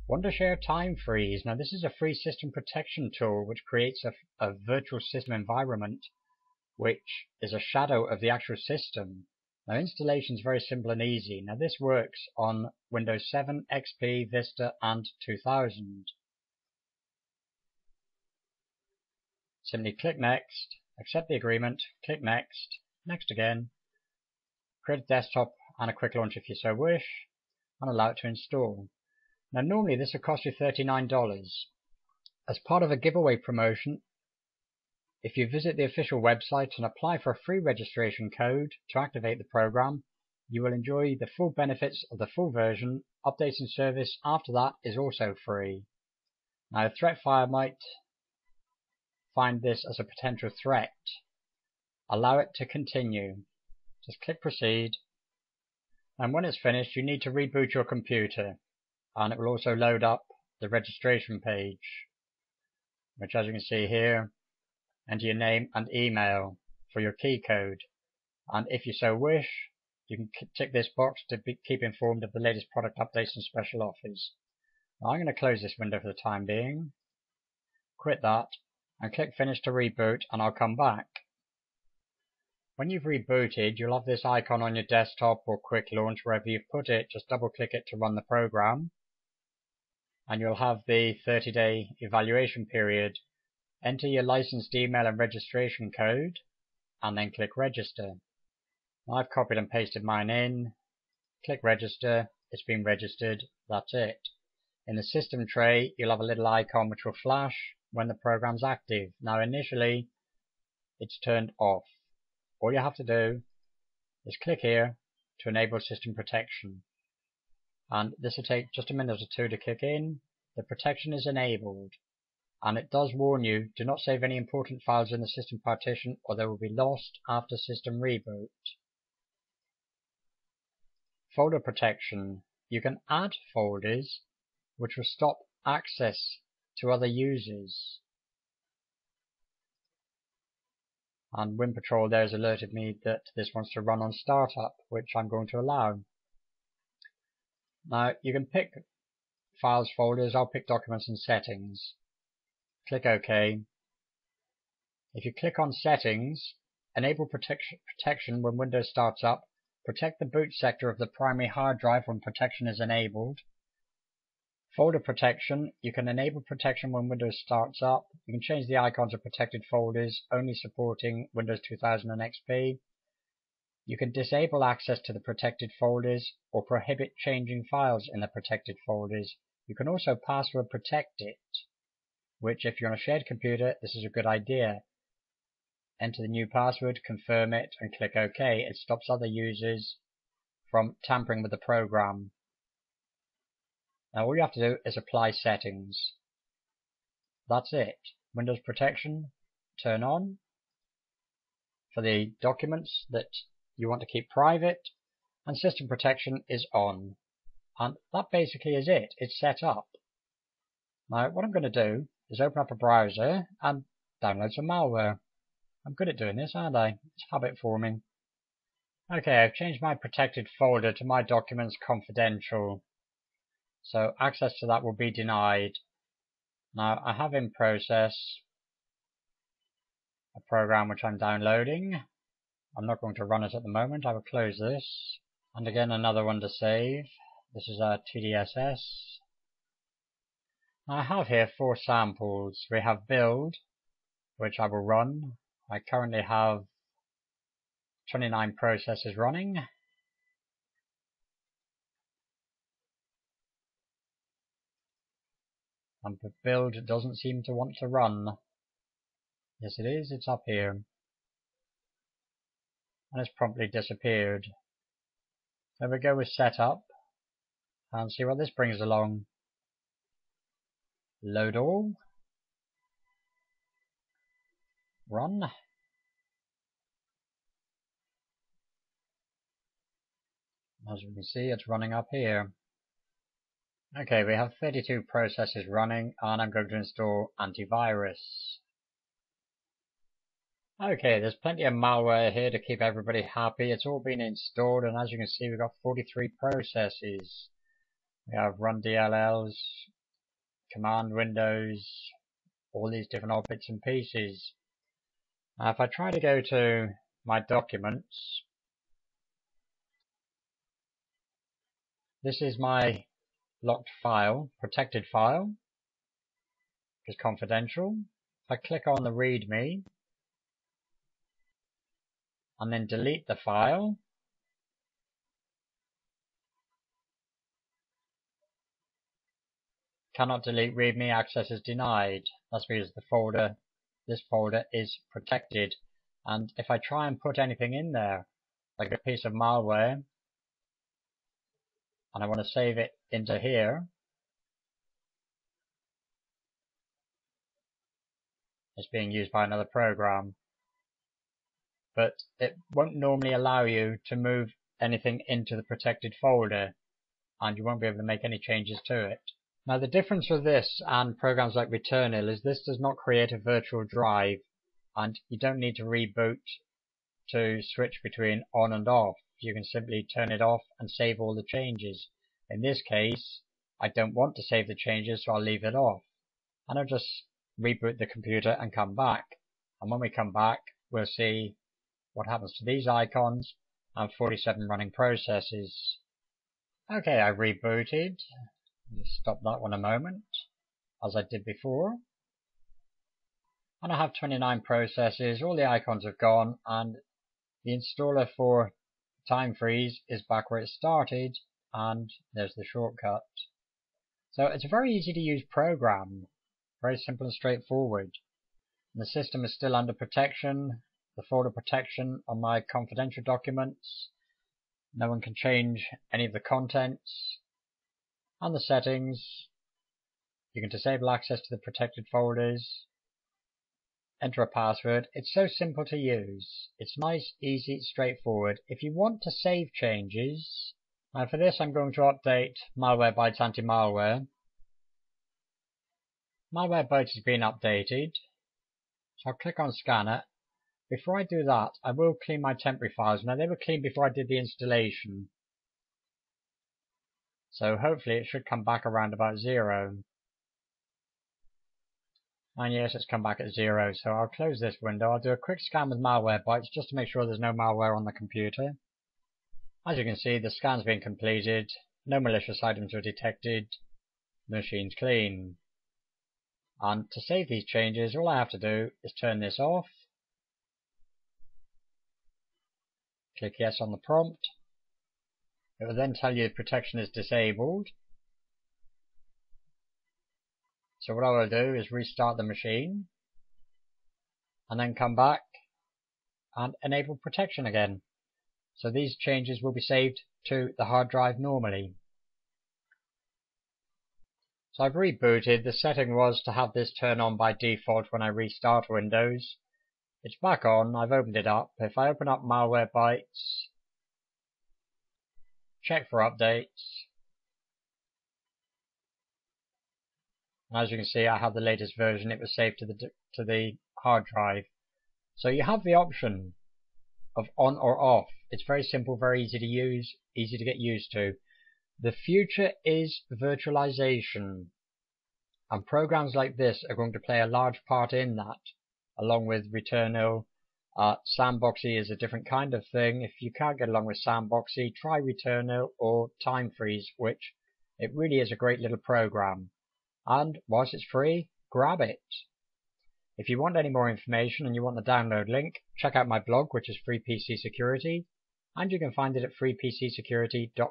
Wondershare Time Freeze. Now this is a free system protection tool which creates a virtual system environment which is a shadow of the actual system. Now installation is very simple and easy. Now this works on Windows 7, XP, Vista and 2000. Simply click Next, accept the agreement, click Next, Next again, create a desktop and a quick launch if you so wish, and allow it to install. Now normally this will cost you $39. As part of a giveaway promotion, if you visit the official website and apply for a free registration code to activate the program, you will enjoy the full benefits of the full version. Updates and service after that is also free. Now a threat fire might find this as a potential threat. Allow it to continue. Just click proceed, and when it's finished you need to reboot your computer, and it will also load up the registration page, which as you can see here, enter your name and email for your key code, and if you so wish you can tick this box to keep informed of the latest product updates and special offers. Now I'm going to close this window for the time being, quit that and click finish to reboot, and I'll come back. When you've rebooted, you'll have this icon on your desktop or quick launch, wherever you've put it. Just double click it to run the program, and you'll have the 30-day evaluation period. Enter your licensed email and registration code, and then click register. I've copied and pasted mine in. Click register. It's been registered. That's it. In the system tray, you'll have a little icon which will flash when the program's active. Now initially, it's turned off. All you have to do is click here to enable system protection. And this will take just a minute or two to kick in. The protection is enabled. And it does warn you, do not save any important files in the system partition or they will be lost after system reboot. Folder protection. You can add folders which will stop access to other users. And WinPatrol there has alerted me that this wants to run on startup, which I'm going to allow. Now you can pick files, folders. I'll pick documents and settings. Click OK. If you click on settings, enable protection when Windows starts up. Protect the boot sector of the primary hard drive when protection is enabled. Folder protection. You can enable protection when Windows starts up. You can change the icons of protected folders, only supporting Windows 2000 and XP. You can disable access to the protected folders or prohibit changing files in the protected folders. You can also password protect it, which if you're on a shared computer, this is a good idea. Enter the new password, confirm it, and click OK. It stops other users from tampering with the program. Now all you have to do is apply settings. That's it. Windows protection, turn on for the documents that you want to keep private, and system protection is on. And that basically is it. It's set up. Now what I'm going to do is open up a browser and download some malware. I'm good at doing this, aren't I? It's habit forming. Okay, I've changed my protected folder to my documents confidential, so access to that will be denied. Now I have in process a program which I'm downloading. I'm not going to run it at the moment. I will close this, and again another one to save. This is our TDSS. I have here 4 samples. We have build, which I will run. I currently have 29 processes running. And the build doesn't seem to want to run. Yes it is, it's up here. And it's promptly disappeared. There we go with setup. And see what this brings along. Load all. Run. As you can see, it's running up here. Okay, we have 32 processes running, and I'm going to install antivirus. Okay, there's plenty of malware here to keep everybody happy. It's all been installed, and as you can see, we've got 43 processes. We have run DLLs, command windows, all these different odd bits and pieces. Now if I try to go to my documents, this is my locked file, protected file, which is confidential. If I click on the README and then delete the file, cannot delete README, access is denied. That's because this folder is protected. And if I try and put anything in there, like a piece of malware, and I want to save it into here, it's being used by another program. But it won't normally allow you to move anything into the protected folder, and you won't be able to make any changes to it. Now the difference with this and programs like Returnil is this does not create a virtual drive, and you don't need to reboot to switch between on and off. You can simply turn it off and save all the changes. In this case, I don't want to save the changes, so I'll leave it off. And I'll just reboot the computer and come back. And when we come back, we'll see what happens to these icons and 47 running processes. Okay, I rebooted. Just stop that one a moment, as I did before. And I have 29 processes, all the icons have gone, and the installer for Time Freeze is back where it started, and there's the shortcut. So it's a very easy to use program, very simple and straightforward. And the system is still under protection, the folder protection on my confidential documents. No one can change any of the contents. And the settings, you can disable access to the protected folders, enter a password. It's so simple to use. It's nice, easy, straightforward. If you want to save changes, now for this I'm going to update Malwarebytes anti-malware. Malwarebytes has been updated, so I'll click on Scanner. Before I do that, I will clean my temporary files. Now they were clean before I did the installation, so hopefully it should come back around about 0. And yes, it's come back at 0, so I'll close this window. I'll do a quick scan with Malwarebytes just to make sure there's no malware on the computer. As you can see, the scan's been completed, no malicious items were detected, the machine's clean. And to save these changes, all I have to do is turn this off, click yes on the prompt. It will then tell you protection is disabled. So what I will do is restart the machine and then come back and enable protection again. So these changes will be saved to the hard drive normally. So I've rebooted. The setting was to have this turn on by default when I restart Windows. It's back on. I've opened it up. If I open up Malwarebytes, check for updates, and as you can see, I have the latest version. It was saved to the hard drive. So you have the option of on or off. It's very simple, very easy to use, easy to get used to. The future is virtualization, and programs like this are going to play a large part in that, along with Returnil. Sandboxy is a different kind of thing. If you can't get along with Sandboxy, try Returnil or Time Freeze, which it really is a great little program. And whilst it's free, grab it. If you want any more information and you want the download link, check out my blog, which is Free PC Security, and you can find it at freepcsecurity.com.